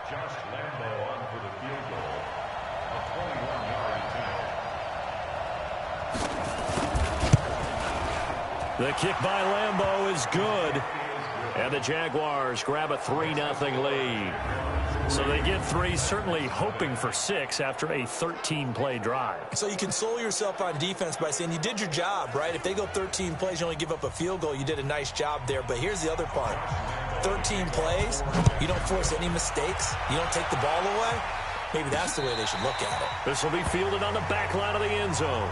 The kick by Lambeau is good. And the Jaguars grab a 3-0 lead. So they get 3, certainly hoping for 6 after a 13-play drive. So you console yourself on defense by saying you did your job, right? If they go 13 plays, you only give up a field goal, you did a nice job there. But here's the other part. 13 plays, you don't force any mistakes, you don't take the ball away. Maybe that's the way they should look at it. This will be fielded on the back line of the end zone.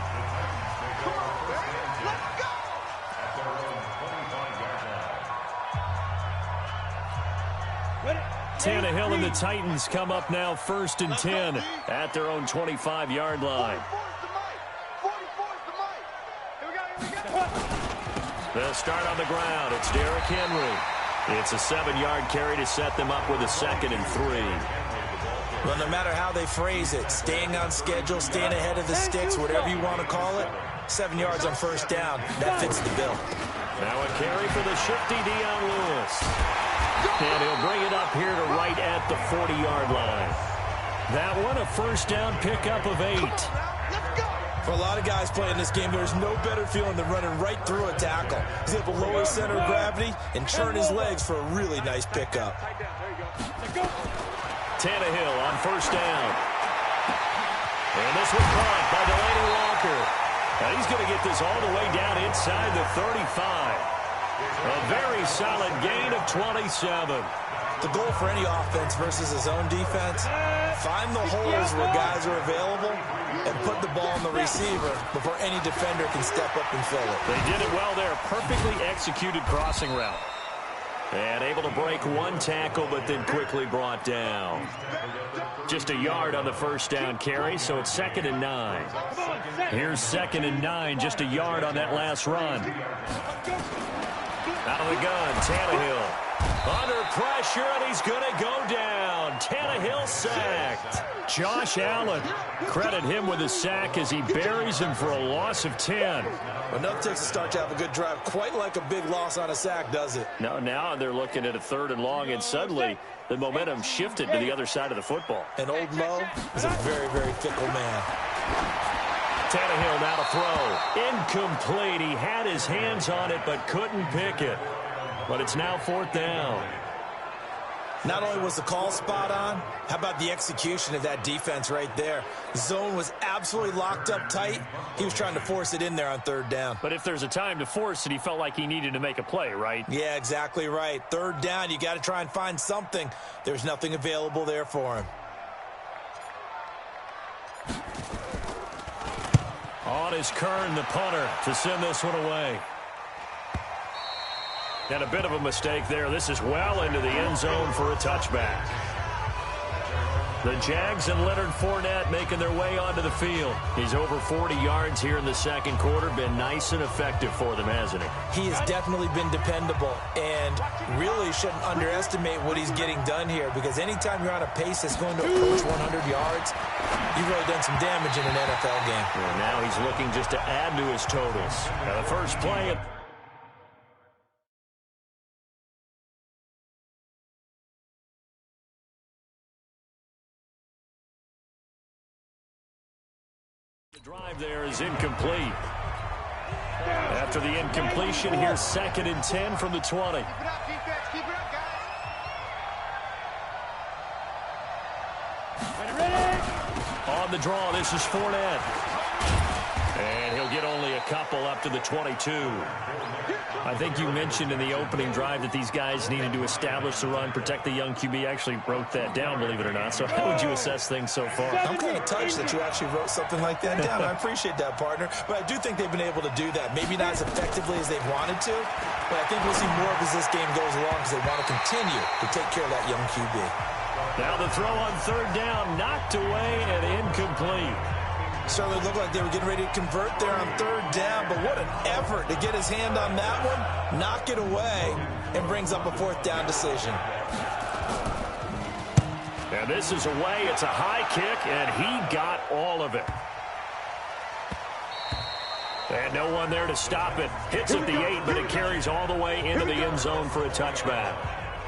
Tannehill and the Titans come up now 1st and 10 at their own 25-yard line. They'll start on the ground. It's Derrick Henry. It's a 7-yard carry to set them up with a 2nd and 3. Well, no matter how they phrase it, staying on schedule, staying ahead of the sticks, whatever you want to call it, 7 yards on 1st down, that fits the bill. Now a carry for the shifty Dion Lewis. And he'll bring it up here to right at the 40-yard line. That one, a 1st down pickup of 8. For a lot of guys playing this game, there's no better feeling than running right through a tackle. He's able to lower center of gravity and turn his legs for a really nice pickup. Tannehill on 1st down. And this was caught by Delaney Walker. And he's going to get this all the way down inside the 35. A very solid gain of 27. The goal for any offense versus his own defense, find the holes where guys are available and put the ball on the receiver before any defender can step up and fill it. They did it well there. Perfectly executed crossing route. And able to break 1 tackle, but then quickly brought down. Just a yard on the 1st down carry, so it's 2nd and 9. Here's 2nd and 9, just a yard on that last run. Out of the gun, Tannehill. Under pressure, and he's going to go down. Tannehill sacked. Josh Allen, credit him with a sack as he buries him for a loss of 10. Well, nothing takes a start to have a good drive quite like a big loss on a sack, does it? No, now they're looking at a 3rd and long, and suddenly the momentum shifted to the other side of the football. And old Mo is a very, very fickle man. Tannehill now to throw. Incomplete. He had his hands on it but couldn't pick it. But it's now 4th down. Not only was the call spot on, how about the execution of that defense right there? Zone was absolutely locked up tight. He was trying to force it in there on 3rd down. But if there's a time to force it, he felt like he needed to make a play, right? Yeah, exactly right. 3rd down, you got to try and find something. There's nothing available there for him. On is Kern, the punter, to send this one away. And a bit of a mistake there. This is well into the end zone for a touchback. The Jags and Leonard Fournette making their way onto the field. He's over 40 yards here in the 2nd quarter. Been nice and effective for them, hasn't he? He has definitely been dependable and really shouldn't underestimate what he's getting done here, because anytime you're on a pace that's going to approach 100 yards, you've really done some damage in an NFL game. And now he's looking just to add to his totals. Now the first play... The drive there is incomplete. After the incompletion, here's 2nd and 10 from the 20. On the draw, this is Fournette. And he'll get only a couple up to the 22. I think you mentioned in the opening drive that these guys needed to establish the run, protect the young QB. I actually wrote that down, believe it or not. So how would you assess things so far? I'm kind of touched that you actually wrote something like that down. I appreciate that, partner. But I do think they've been able to do that. Maybe not as effectively as they've wanted to, but I think we'll see more of as this game goes along, because they want to continue to take care of that young QB. Now the throw on 3rd down, knocked away and incomplete. Certainly looked like they were getting ready to convert there on 3rd down, but what an effort to get his hand on that one, knock it away, and brings up a 4th down decision. And this is away. It's a high kick, and he got all of it. And no one there to stop it. Hits at the 8, but it carries all the way into the end zone for a touchback.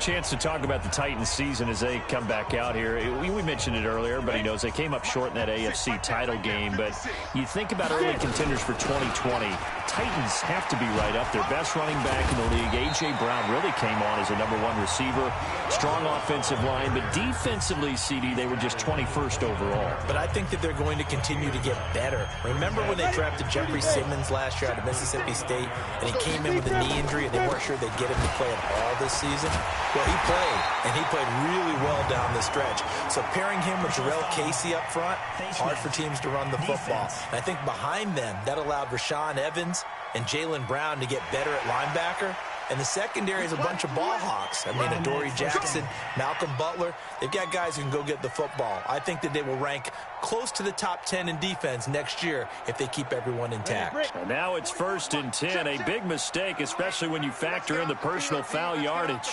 Chance to talk about the Titans season as they come back out here. We mentioned it earlier. Everybody knows they came up short in that AFC title game. But you think about early contenders for 2020. Titans have to be right up there. Best running back in the league. A.J. Brown really came on as a #1 receiver. Strong offensive line. But defensively, CD, they were just 21st overall. But I think that they're going to continue to get better. Remember when they drafted Jeffrey Simmons last year out of Mississippi State, and he came in with a knee injury, and they weren't sure they'd get him to play at all this season? Well, he played, and he played really well down the stretch. So pairing him with Jarrell Casey up front, hard for teams to run the football. And I think behind them, that allowed Rashaan Evans and Jaylen Brown to get better at linebacker. And the secondary is a bunch of ball hawks. I mean, Adoree Jackson, Malcolm Butler, they've got guys who can go get the football. I think that they will rank close to the top 10 in defense next year if they keep everyone intact. And now it's 1st and 10, a big mistake, especially when you factor in the personal foul yardage.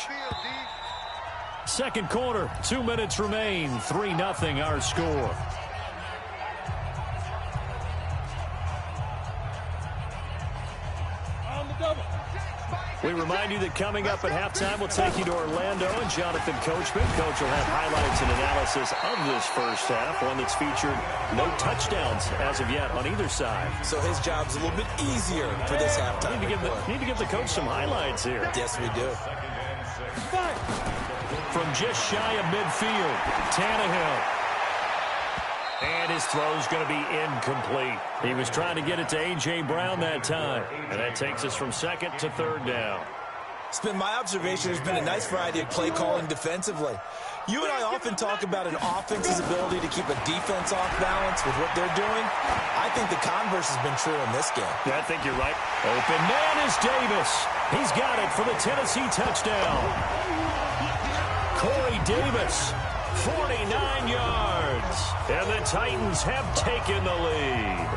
Second quarter, 2 minutes remain, 3-0 our score. We remind you that coming up at halftime, we'll take you to Orlando and Jonathan Coachman. Coach will have highlights and analysis of this first half, one that's featured no touchdowns as of yet on either side. So his job's a little bit easier for this halftime. Need to give the coach some highlights here. Yes, we do. From just shy of midfield, Tannehill. And his throw's going to be incomplete. He was trying to get it to A.J. Brown that time. And that takes us from 2nd to 3rd down. It's been my observation there's been a nice variety of play calling defensively. You and I often talk about an offense's ability to keep a defense off balance with what they're doing. I think the converse has been true in this game. Yeah, I think you're right. Open man is Davis. He's got it for the Tennessee touchdown. Corey Davis, 49 yards. And the Titans have taken the lead.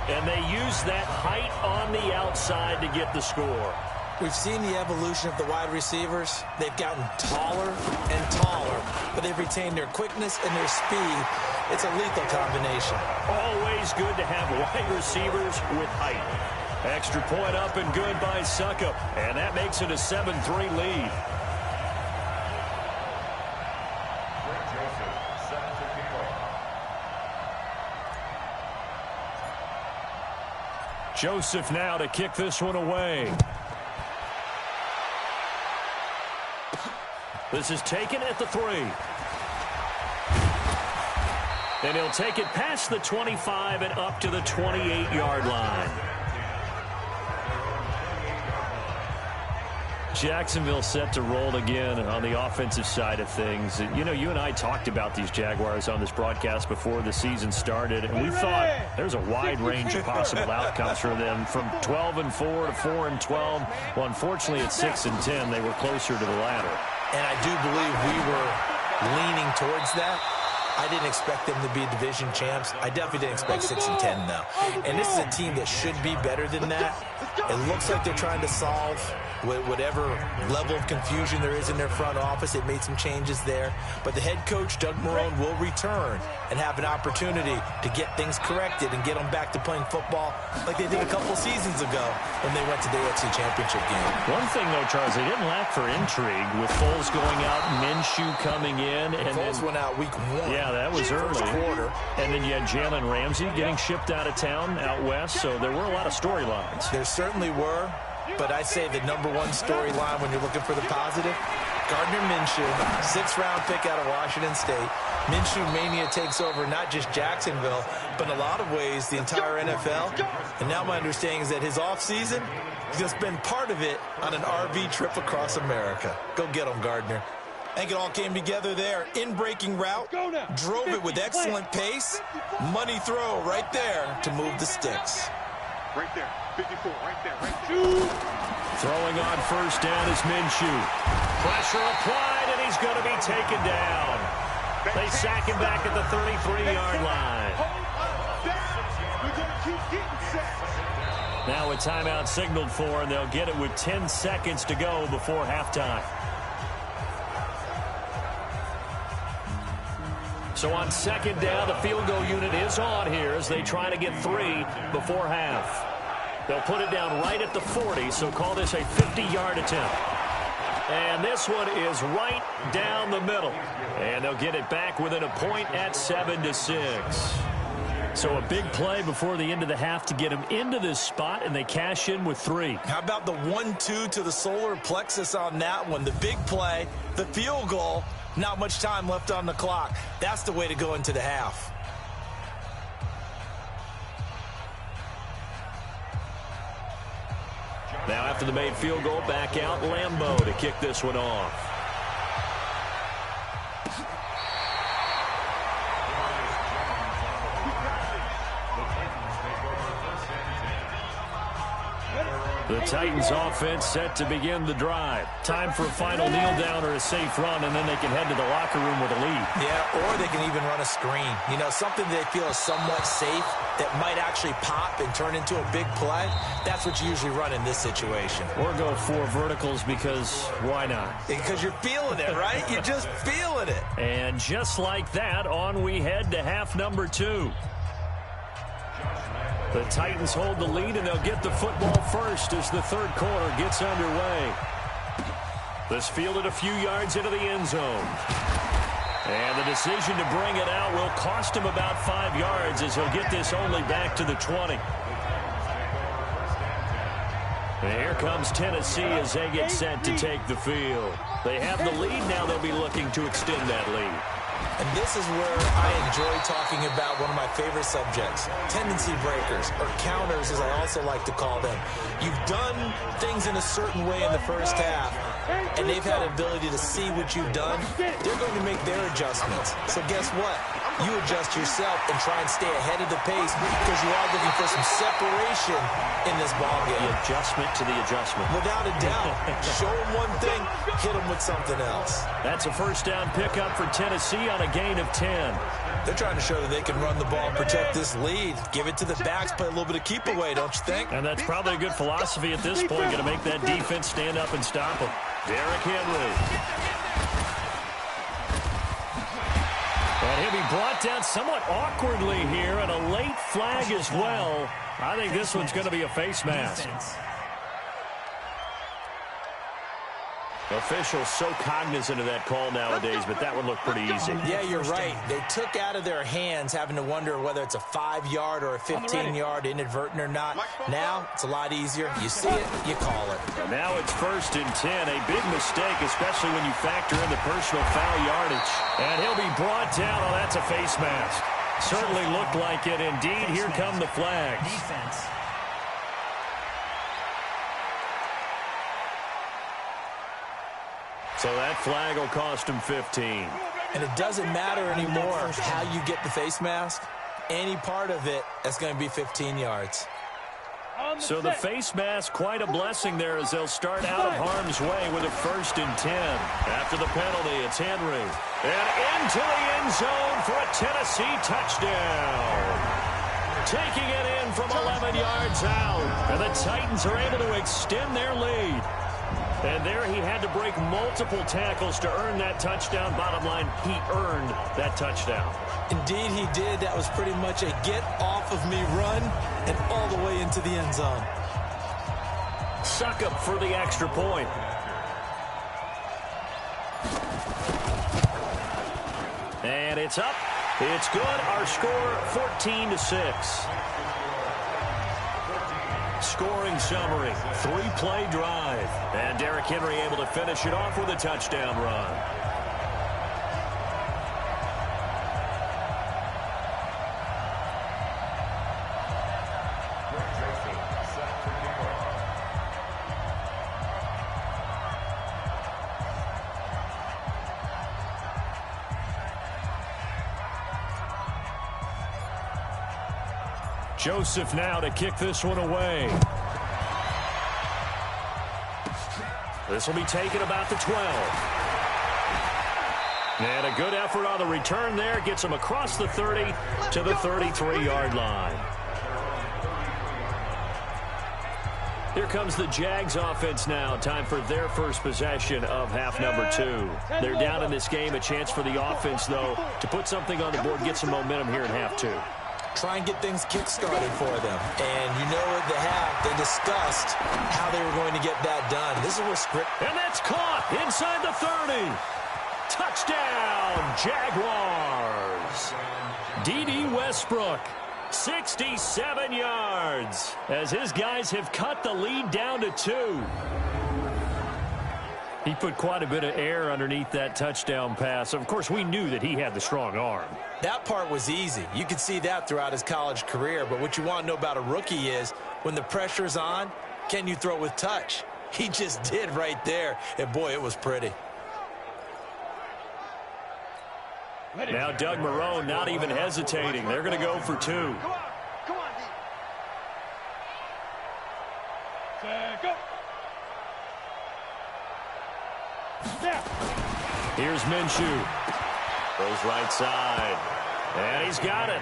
And they use that height on the outside to get the score. We've seen the evolution of the wide receivers. They've gotten taller and taller, but they've retained their quickness and their speed. It's a lethal combination. Always good to have wide receivers with height. Extra point up and good by Suckup. And that makes it a 7-3 lead. Joseph now to kick this one away. This is taken at the 3. And he'll take it past the 25 and up to the 28-yard line. Jacksonville set to roll again on the offensive side of things. You know, you and I talked about these Jaguars on this broadcast before the season started, and we thought there's a wide range of possible outcomes for them, from 12-4 to 4-12. Well, unfortunately, at 6-10, they were closer to the latter. And I do believe we were leaning towards that. I didn't expect them to be division champs. I definitely didn't expect 6-10 now. And this is a team that should be better than that. It looks like they're trying to solve whatever level of confusion there is in their front office. They made some changes there. But the head coach, Doug Marrone, will return and have an opportunity to get things corrected and get them back to playing football like they did a couple seasons ago when they went to the AFC Championship game. One thing, though, Charles, they didn't lack for intrigue with Foles going out, Minshew coming in. And Foles went out week 1. Yeah, that was early. First quarter. And then you had Jalen Ramsey getting shipped out of town out west, so there were a lot of storylines. There certainly were, but I say the #1 storyline when you're looking for the positive, Gardner Minshew, 6th-round pick out of Washington State. Minshew mania takes over not just Jacksonville, but in a lot of ways the entire NFL. And now my understanding is that his offseason, he's going to spend part of it on an RV trip across America. Go get him, Gardner. I think it all came together there. In-breaking route, drove it with excellent pace. Money throw right there to move the sticks. Right there, 54, right there, right there. Throwing on first down is Minshew. Pressure applied, and he's going to be taken down. They sack him back at the 33-yard line. Now a timeout signaled for, and they'll get it with 10 seconds to go before halftime. So on 2nd down, the field goal unit is on here as they try to get 3 before half. They'll put it down right at the 40, so call this a 50-yard attempt. And this one is right down the middle. And they'll get it back within a point at 7-6. So a big play before the end of the half to get them into this spot, and they cash in with 3. How about the 1-2 to the solar plexus on that one? The big play, the field goal, not much time left on the clock. That's the way to go into the half. Now after the made field goal, back out Lambeau to kick this one off. The Titans offense set to begin the drive. Time for a final kneel down or a safe run, and then they can head to the locker room with a lead. Yeah, or they can even run a screen. You know, something they feel is somewhat safe that might actually pop and turn into a big play. That's what you usually run in this situation. Or go 4 verticals because why not? Because you're feeling it, right? You're just feeling it. And just like that, on we head to half number 2. The Titans hold the lead, and they'll get the football first as the third quarter gets underway. This fielded a few yards into the end zone. And the decision to bring it out will cost him about 5 yards as he'll get this only back to the 20. And here comes Tennessee as they get set to take the field. They have the lead. Now they'll be looking to extend that lead. And this is where I enjoy talking about one of my favorite subjects, tendency breakers, or counters as I also like to call them. You've done things in a certain way in the first half, and they've had the ability to see what you've done. They're going to make their adjustments. So guess what? You adjust yourself and try and stay ahead of the pace because you are looking for some separation in this ballgame. The adjustment to the adjustment. Without a doubt. Show them one thing, hit them with something else. That's a first down pickup for Tennessee on a gain of 10. They're trying to show that they can run the ball and protect this lead. Give it to the backs, play a little bit of keep away, don't you think? And that's probably a good philosophy at this point, going to make that defense stand up and stop them. Derrick Henry. And he'll be brought down somewhat awkwardly here, and a late flag as well. I think this one's going to be a face mask. Officials so cognizant of that call nowadays, but that would look pretty easy. Yeah, you're right. They took out of their hands having to wonder whether it's a 5-yard or a 15-yard inadvertent or not. Now, it's a lot easier. You see it, you call it. Now it's 1st and 10. A big mistake, especially when you factor in the personal foul yardage. And he'll be brought down. Oh, that's a face mask. Certainly looked like it. Indeed, here come the flags. Defense. So that flag will cost him 15. And it doesn't matter anymore how you get the face mask. Any part of it, that's going to be 15 yards. So the face mask, quite a blessing there as they'll start out of harm's way with a 1st and 10. After the penalty, it's Henry. And into the end zone for a Tennessee touchdown. Taking it in from 11 yards out. And the Titans are able to extend their lead. And there he had to break multiple tackles to earn that touchdown. Bottom line, he earned that touchdown. Indeed, he did. That was pretty much a get-off-of-me run and all the way into the end zone. Suck up for the extra point. And it's up. It's good. Our score, 14-6. Scoring summary, 3-play drive. And Derrick Henry able to finish it off with a touchdown run. Joseph now to kick this one away. This will be taken about the 12. And a good effort on the return there. Gets him across the 30 to the 33-yard line. Here comes the Jags offense now. Time for their first possession of half number 2. They're down in this game. A chance for the offense, though, to put something on the board, get some momentum here in half 2. Try and get things kick-started for them. And you know at the half, they discussed how they were going to get that done. This is where script. And that's It's caught inside the 30. Touchdown, Jaguars. D.D. Westbrook, 67 yards, as his guys have cut the lead down to 2. He put quite a bit of air underneath that touchdown pass. Of course, we knew that he had the strong arm. That part was easy. You could see that throughout his college career. But what you want to know about a rookie is when the pressure's on, can you throw with touch? He just did right there. And, boy, it was pretty. Now Doug Marrone not even hesitating. They're going to go for 2. Come on, D. Go. Here's Minshew. Goes right side. And he's got it.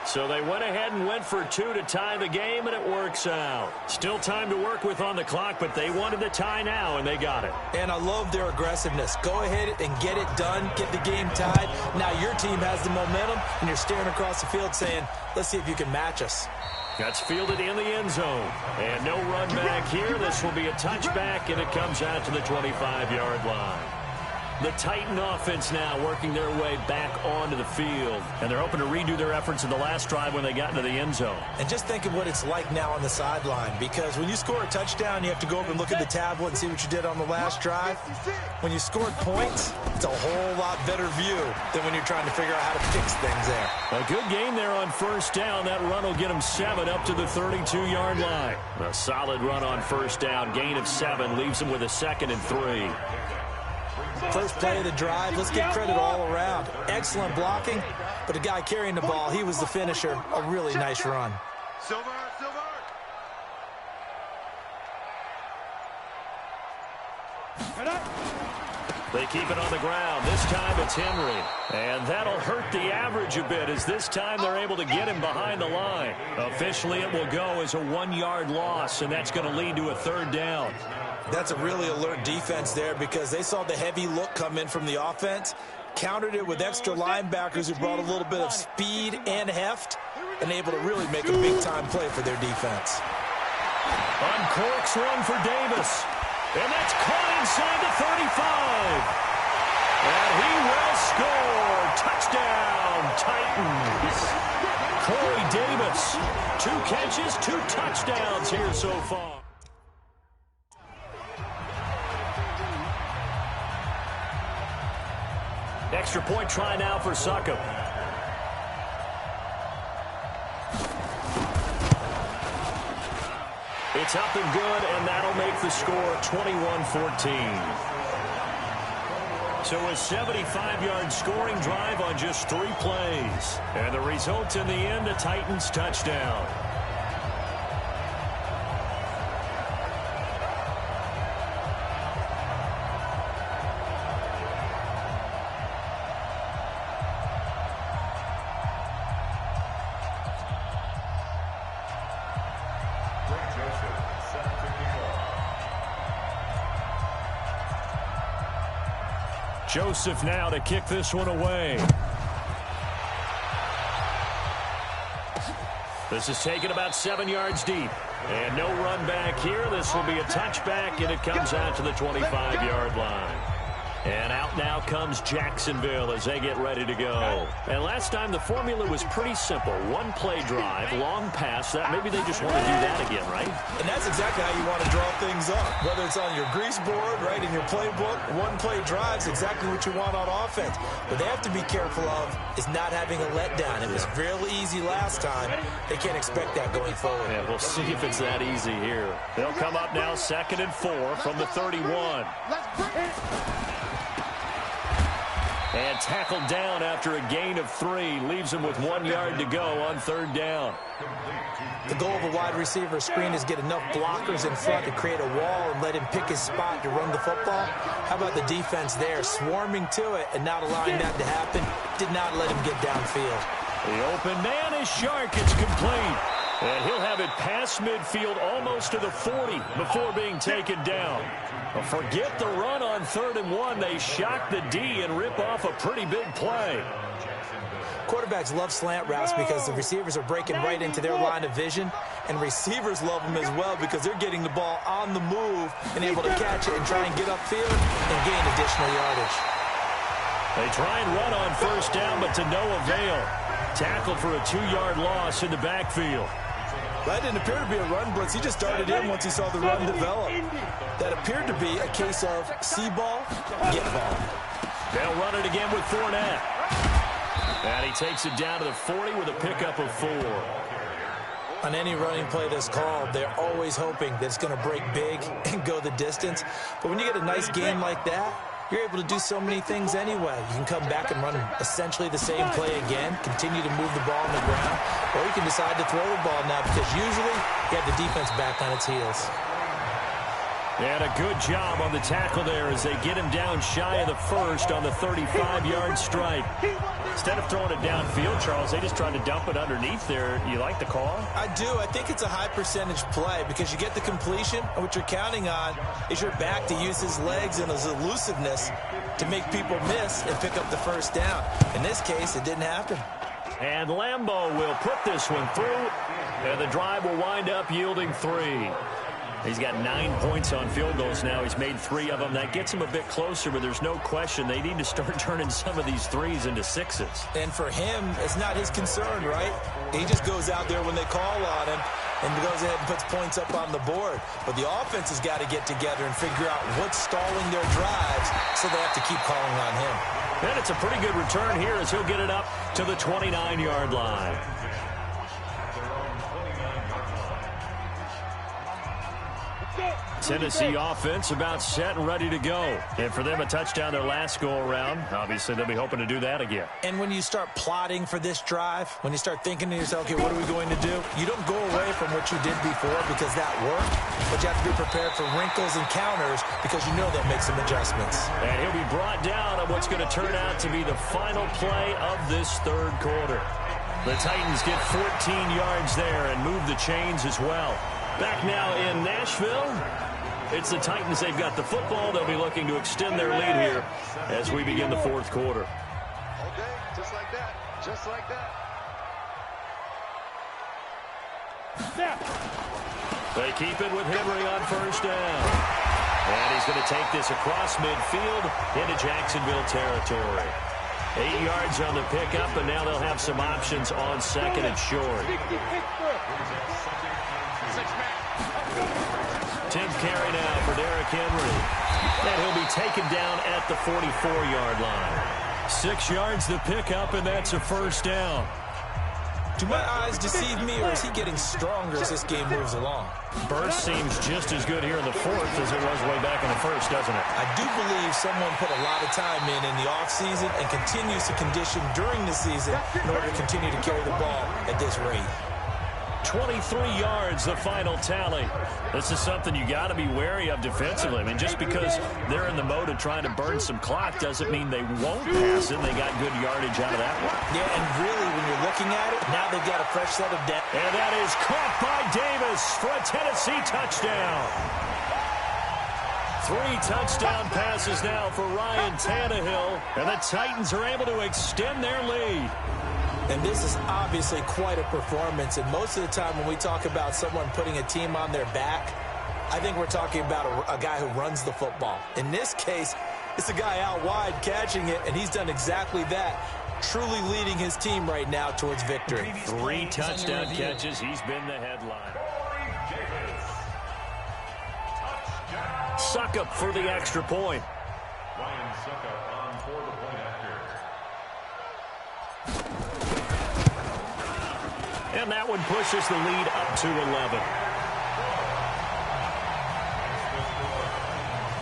So they went ahead and went for 2 to tie the game, and it works out. Still time to work with on the clock, but they wanted the tie now, and they got it. And I love their aggressiveness. Go ahead and get it done. Get the game tied. Now your team has the momentum, and you're staring across the field saying, let's see if you can match us. That's fielded in the end zone. And no run back here. This will be a touchback, and it comes out to the 25-yard line. The Titan offense now working their way back onto the field. And they're hoping to redo their efforts in the last drive when they got into the end zone. And just think of what it's like now on the sideline. Because when you score a touchdown, you have to go up and look at the tablet and see what you did on the last drive. When you scored points, it's a whole lot better view than when you're trying to figure out how to fix things there. A good game there on first down. That run will get them 7 up to the 32-yard line. A solid run on first down. Gain of 7 leaves them with a 2nd and 3. First play of the drive, let's give credit all around. Excellent blocking, but the guy carrying the ball, he was the finisher. A really nice run. Silver. They keep it on the ground. This time it's Henry. And that'll hurt the average a bit as this time they're able to get him behind the line. Officially, it will go as a 1-yard loss, and that's going to lead to a 3rd down. That's a really alert defense there because they saw the heavy look come in from the offense, countered it with extra linebackers who brought a little bit of speed and heft, and able to really make a big-time play for their defense. Uncorks one for Davis. And that's caught inside the 35. And he will score. Touchdown, Titans. Corey Davis, 2 catches, 2 touchdowns here so far. Extra point try now for Succop. It's up and good, and that'll make the score 21-14. So a 75-yard scoring drive on just 3 plays. And the result in the end, a Titans touchdown. Joseph now to kick this one away. This is taken about 7 yards deep. And no run back here. This will be a touchback, and it comes out to the 25-yard line. And out now comes Jacksonville as they get ready to go. And last time the formula was pretty simple. 1-play drive, long pass. That maybe they just want to do that again, right? And that's exactly how you want to draw things up. Whether it's on your grease board, right, in your playbook, 1-play drive's exactly what you want on offense. What they have to be careful of is not having a letdown. It was real easy last time. They can't expect that going forward. Yeah, we'll see if it's that easy here. They'll come up now 2nd and 4 from the 31. And tackled down after a gain of 3. Leaves him with 1 yard to go on 3rd down. The goal of a wide receiver screen is get enough blockers in front to create a wall and let him pick his spot to run the football. How about the defense there, swarming to it and not allowing that to happen? Did not let him get downfield. The open man is Shark. It's complete. And he'll have it past midfield almost to the 40 before being taken down. But forget the run on 3rd and 1. They shock the D and rip off a pretty big play. Quarterbacks love slant routes because the receivers are breaking right into their line of vision, and receivers love them as well because they're getting the ball on the move and able to catch it and try and get upfield and gain additional yardage. They try and run on 1st down, but to no avail. Tackled for a 2-yard loss in the backfield. That didn't appear to be a run blitz. He just darted in once he saw the run develop. That appeared to be a case of see ball, get ball. They'll run it again with Fournette. And he takes it down to the 40 with a pickup of 4. On any running play that's called, they're always hoping that it's going to break big and go the distance. But when you get a nice game like that, you're able to do so many things anyway. You can come back and run essentially the same play again, continue to move the ball on the ground, or you can decide to throw the ball now because usually you have the defense back on its heels. And a good job on the tackle there as they get him down shy of the 1st on the 35-yard stripe. Instead of throwing it downfield, Charles, they just tried to dump it underneath there. You like the call? I do. I think it's a high-percentage play because you get the completion, and what you're counting on is your back to use his legs and his elusiveness to make people miss and pick up the 1st down. In this case, it didn't happen. And Lambeau will put this one through, and the drive will wind up yielding 3. He's got 9 points on field goals now. He's made 3 of them. That gets him a bit closer, but there's no question they need to start turning some of these 3s into 6s. And for him, it's not his concern, right? He just goes out there when they call on him and goes ahead and puts points up on the board. But the offense has got to get together and figure out what's stalling their drives, so they have to keep calling on him. And it's a pretty good return here as he'll get it up to the 29-yard line. Tennessee offense about set and ready to go. And for them, a touchdown their last go-around. Obviously, they'll be hoping to do that again. And when you start plotting for this drive, when you start thinking to yourself, okay, what are we going to do? You don't go away from what you did before because that worked, but you have to be prepared for wrinkles and counters because you know they'll make some adjustments. And he'll be brought down on what's going to turn out to be the final play of this 3rd quarter. The Titans get 14 yards there and move the chains as well. Back now in Nashville. It's the Titans. They've got the football. They'll be looking to extend their lead here as we begin the 4th quarter. Okay, just like that. Just like that. They keep it with Henry on 1st down. And he's going to take this across midfield into Jacksonville territory. 8 yards on the pickup, and now they'll have some options on 2nd and short. 10th carry now for Derrick Henry. And he'll be taken down at the 44-yard line. 6 yards the pickup, and that's a 1st down. Do my eyes deceive me, or is he getting stronger as this game moves along? Burst seems just as good here in the 4th as it was way back in the 1st, doesn't it? I do believe someone put a lot of time in the offseason and continues to condition during the season in order to continue to carry the ball at this rate. 23 yards, the final tally. This is something you got to be wary of defensively. I mean, just because they're in the mode of trying to burn some clock doesn't mean they won't pass it. They got good yardage out of that one. Yeah, and really, when you're looking at it, now they've got a fresh set of depth. And that is caught by Davis for a Tennessee touchdown. 3 touchdown passes now for Ryan Tannehill, and the Titans are able to extend their lead. And this is obviously quite a performance. And most of the time when we talk about someone putting a team on their back, I think we're talking about a guy who runs the football. In this case, it's a guy out wide catching it, and he's done exactly that, truly leading his team right now towards victory. 3 touchdown catches. He's been the headline. Suckup for the extra point. Ryan Suckup on for the point after. And that one pushes the lead up to 11.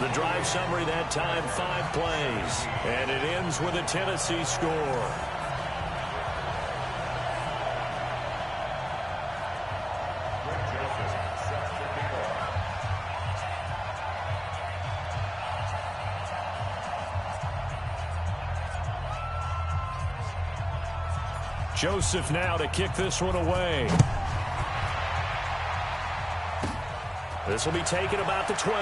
The drive summary that time, 5 plays. And it ends with a Tennessee score. Joseph now to kick this one away. This will be taken about the 12.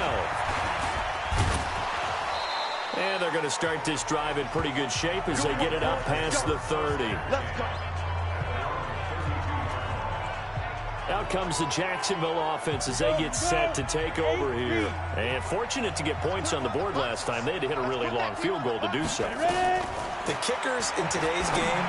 And they're going to start this drive in pretty good shape as they get it up past the 30. Out comes the Jacksonville offense as they get set to take over here. And fortunate to get points on the board last time. They had to hit a really long field goal to do so. The kickers in today's game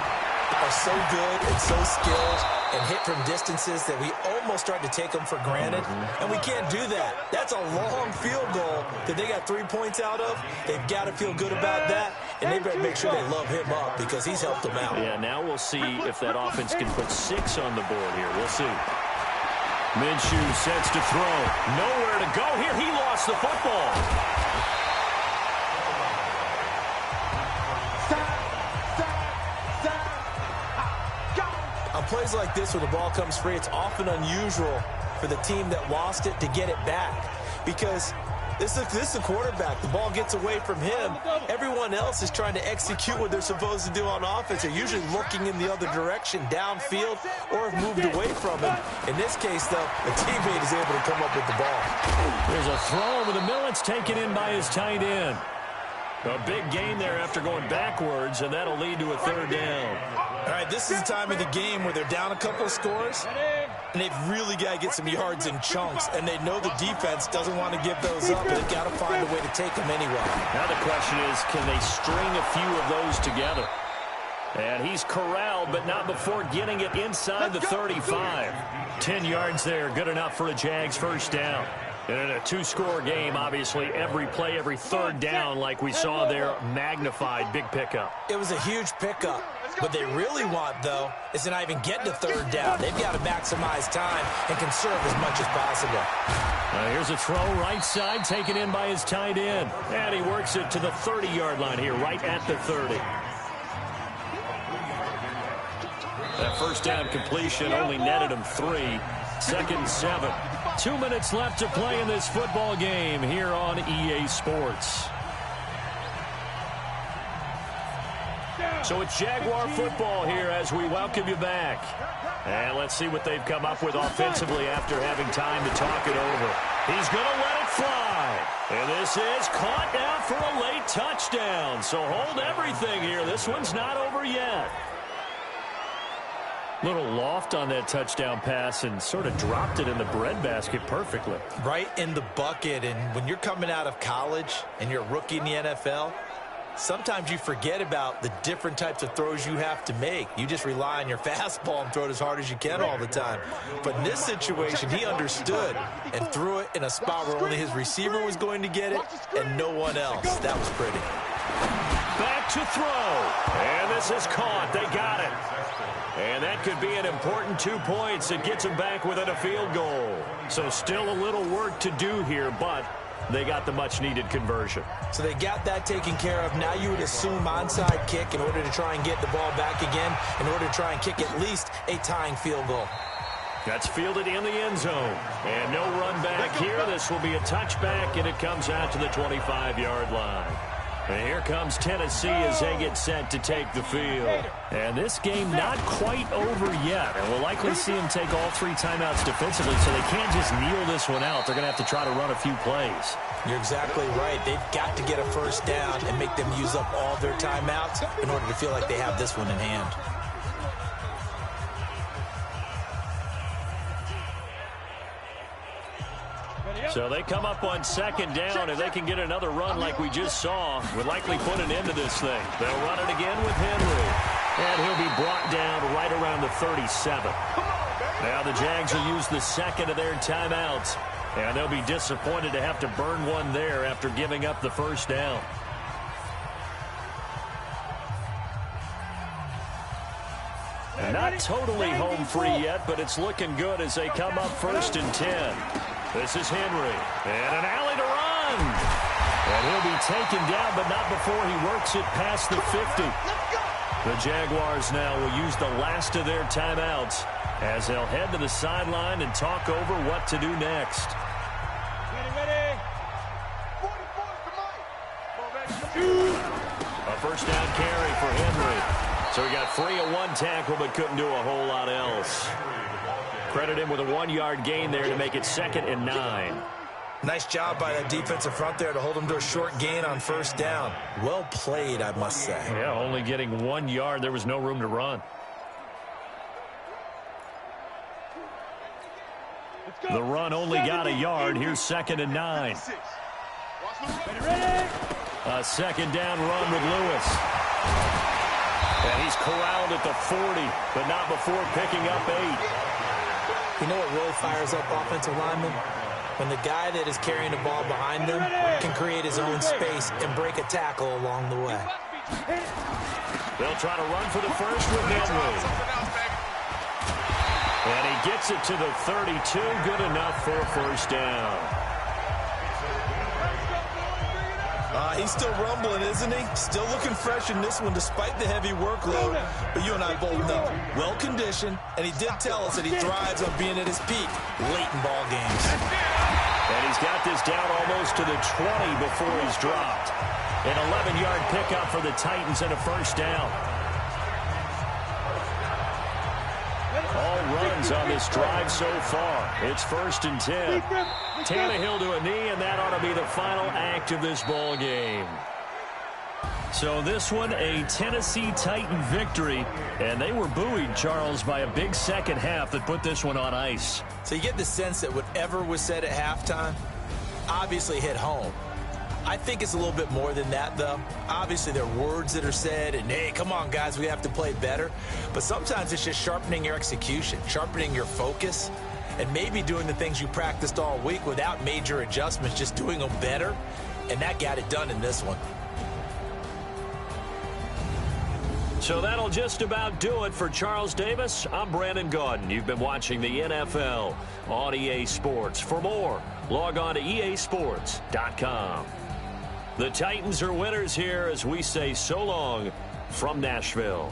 are so good and so skilled and hit from distances that we almost start to take them for granted. And we can't do that. That's a long field goal that they got 3 points out of. They've got to feel good about that, and they better make sure they love him up because he's helped them out. Yeah, now we'll see if that offense can put 6 on the board here. We'll see. Minshew sets to throw. Nowhere to go here. He lost the football. On plays like this where the ball comes free, it's often unusual for the team that lost it to get it back because this is the quarterback. The ball gets away from him. Everyone else is trying to execute what they're supposed to do on offense. They're usually looking in the other direction, downfield, or have moved away from him. In this case, though, a teammate is able to come up with the ball. There's a throw over the middle. It's taken in by his tight end. A big gain there after going backwards, and that'll lead to a 3rd down. All right, this is the time of the game where they're down a couple of scores, and they've really got to get some yards in chunks, and they know the defense doesn't want to give those up, but they've got to find a way to take them anyway. Now the question is, can they string a few of those together? And he's corralled, but not before getting it inside the 35. 10 yards there, good enough for a Jags 1st down. And in a 2-score game, obviously, every play, every 3rd down, like we saw there, magnified, big pickup. It was a huge pickup. What they really want, though, is to not even get to 3rd down. They've got to maximize time and conserve as much as possible. Here's a throw right side, taken in by his tight end. And he works it to the 30-yard line here, right at the 30. That 1st down completion only netted him 3. 2nd and 7. 2 minutes left to play in this football game here on EA Sports. So it's Jaguar football here as we welcome you back. And let's see what they've come up with offensively after having time to talk it over. He's going to let it fly. And this is caught now for a late touchdown. So hold everything here. This one's not over yet. Little loft on that touchdown pass and sort of dropped it in the breadbasket perfectly. Right in the bucket. And when you're coming out of college and you're a rookie in the NFL, sometimes you forget about the different types of throws you have to make. You just rely on your fastball and throw it as hard as you can all the time. But in this situation, he understood and threw it in a spot where only his receiver was going to get it and no one else. That was pretty. Back to throw. And this is caught. They got it. And that could be an important 2 points. It gets them back within a field goal. So still a little work to do here, but they got the much-needed conversion. So they got that taken care of. Now you would assume onside kick in order to try and get the ball back again, in order to try and kick at least a tying field goal. That's fielded in the end zone. And no run back here. This will be a touchback, and it comes out to the 25-yard line. And here comes Tennessee as they get set to take the field. And this game not quite over yet. And we'll likely see them take all 3 timeouts defensively, so they can't just kneel this one out. They're going to have to try to run a few plays. You're exactly right. They've got to get a 1st down and make them use up all their timeouts in order to feel like they have this one in hand. So they come up on 2nd down. If they can get another run like we just saw, would likely put an end to this thing. They'll run it again with Henry. And he'll be brought down right around the 37. Now the Jags will use the 2nd of their timeouts. And they'll be disappointed to have to burn one there after giving up the 1st down. Not totally home free yet, but it's looking good as they come up 1st and 10. This is Henry. And an alley to run. And he'll be taken down, but not before he works it past the 50. The Jaguars now will use the last of their timeouts as they'll head to the sideline and talk over what to do next. A 1st down carry for Henry. So he got free of 1 tackle, but couldn't do a whole lot else. Credit him with a 1-yard gain there to make it 2nd and 9. Nice job by that defensive front there to hold him to a short gain on first down. Well played, I must say. Yeah, only getting 1 yard. There was no room to run. The run only got a yard. Here's 2nd and 9. A 2nd down run with Lewis. And he's corralled at the 40, but not before picking up 8. You know what really fires up offensive linemen? When the guy that is carrying the ball behind them can create his own space and break a tackle along the way. They'll try to run for the first with Henry. And he gets it to the 32. Good enough for a first down. He's still rumbling, isn't he? Still looking fresh in this one despite the heavy workload. But you and I both know, well-conditioned, and he did tell us that he thrives on being at his peak late in ball games. And he's got this down almost to the 20 before he's dropped. An 11-yard pickup for the Titans and a first down. All runs on this drive so far. It's 1st and 10. Tannehill to a knee, and that ought to be the final act of this ball game. So this one, a Tennessee Titan victory, and they were buoyed, Charles, by a big second half that put this one on ice. So you get the sense that whatever was said at halftime obviously hit home. I think it's a little bit more than that, though. Obviously, there are words that are said, and, hey, come on, guys, we have to play better. But sometimes it's just sharpening your execution, sharpening your focus, and maybe doing the things you practiced all week without major adjustments, just doing them better. And that got it done in this one. So that'll just about do it for Charles Davis. I'm Brandon Gaudin. You've been watching the NFL on EA Sports. For more, log on to easports.com. The Titans are winners here as we say so long from Nashville.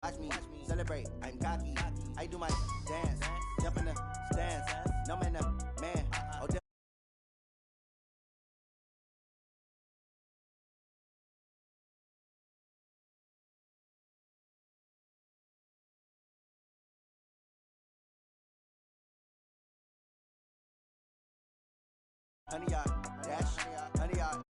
Watch me celebrate, I'm cocky. I do my dance, jump in the stands. No man, man. Oh, honey, dash, honey,